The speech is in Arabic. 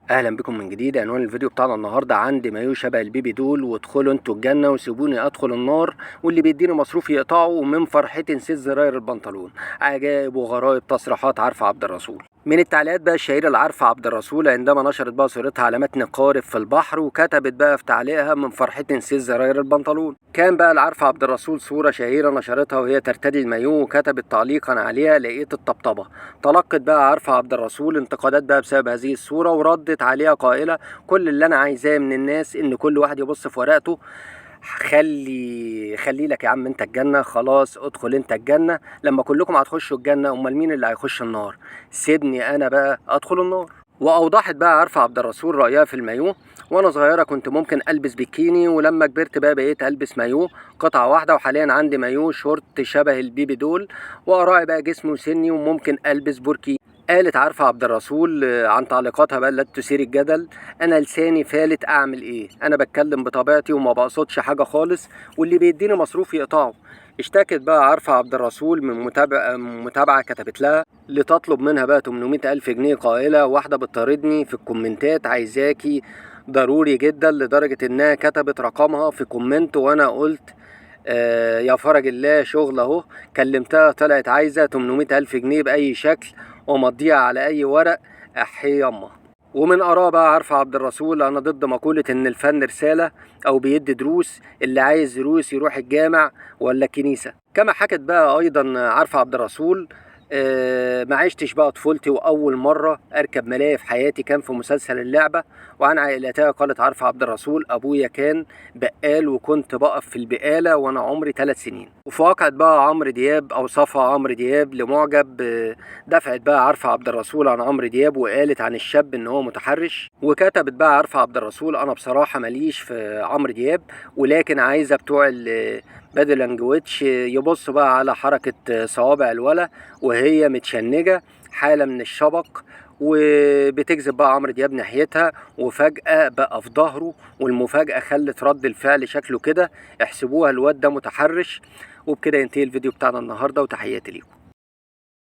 اهلا بكم من جديد. عنوان الفيديو بتاعنا النهارده: عندي مايو شبه البيبي دول، وادخلوا انتوا الجنه وسيبوني ادخل النار، واللي بيديني مصروف يقطعه، ومن فرحتي نسيت زراير البنطلون. عجائب وغرائب تصريحات عارفه عبد الرسول. من التعليقات بقى الشهيره لعارفه عبد الرسول عندما نشرت بقى صورتها على متن قارب في البحر، وكتبت بقى في تعليقها: من فرحتي نسيت زراير البنطلون. كان بقى لعارفه عبد الرسول صوره شهيره نشرتها وهي ترتدي المايو، وكتبت تعليقا عليها: لقيت الطبطبه. تلقت بقى عارفه عبد الرسول انتقادات بقى بسبب هذه الصوره، وردت عليها قائله: كل اللي انا عايزاه من الناس ان كل واحد يبص في ورقته. خلي لك يا عم انت الجنه، خلاص ادخل انت الجنه. لما كلكم هتخشوا الجنه، امال مين اللي هيخش النار؟ سيبني انا بقى ادخل النار. واوضحت بقى عارفه عبد الرسول رايها في المايو: وانا صغيره كنت ممكن البس بيكيني، ولما كبرت بقى بقيت البس مايو قطعه واحده، وحاليا عندي مايو شورت شبه البيبي دول، واراعي بقى جسمي وسني، وممكن البس بوركي. قالت عارفة عبد الرسول عن تعليقاتها بقى التي تثير الجدل: أنا لساني فالت، أعمل إيه؟ أنا بتكلم بطبيعتي وما بقصدش حاجة خالص، واللي بيديني مصروف يقطعه. اشتكت بقى عارفة عبد الرسول من متابعة كتبت لها لتطلب منها بقى 800 ألف جنيه، قائلة: واحدة بتطاردني في الكومنتات عايزاكي ضروري جدا، لدرجة إنها كتبت رقمها في كومنت، وأنا قلت يا فرج الله شغل اهو. كلمتها طلعت عايزة 800 ألف جنيه بأي شكل، ومضيها على أي ورق. أحي يما. ومن آراء بقى عارفة عبد الرسول: أنا ضد مقولة إن الفن رسالة أو بيدي دروس، اللي عايز دروس يروح الجامع ولا الكنيسة. كما حكت بقى أيضا عارفة عبد الرسول: ما عشتش بقى طفولتي، وأول مرة أركب ملاهي في حياتي كان في مسلسل اللعبة. وعن عائلتها قالت عارفة عبد الرسول: أبويا كان بقال، وكنت بقف في البقالة وأنا عمري 3 سنين. وفي واقعة بقى عمرو دياب أوصفها عمرو دياب لمعجب، دفعت بقى عارفة عبد الرسول عن عمرو دياب، وقالت عن الشاب إن هو متحرش. وكتبت بقى عارفة عبد الرسول: أنا بصراحة ماليش في عمرو دياب، ولكن عايزة بتوع بادي لانجويتش يبصوا بقى على حركة صوابع الولا وهي متشنجة حالة من الشبق، وبتجذب بقى عمرو دياب ناحيتها، وفجأة بقى في ظهره، والمفاجأة خلت رد الفعل شكله كده: احسبوها الواد ده متحرش. وبكده ينتهي الفيديو بتاعنا النهاردة، وتحياتي ليكم.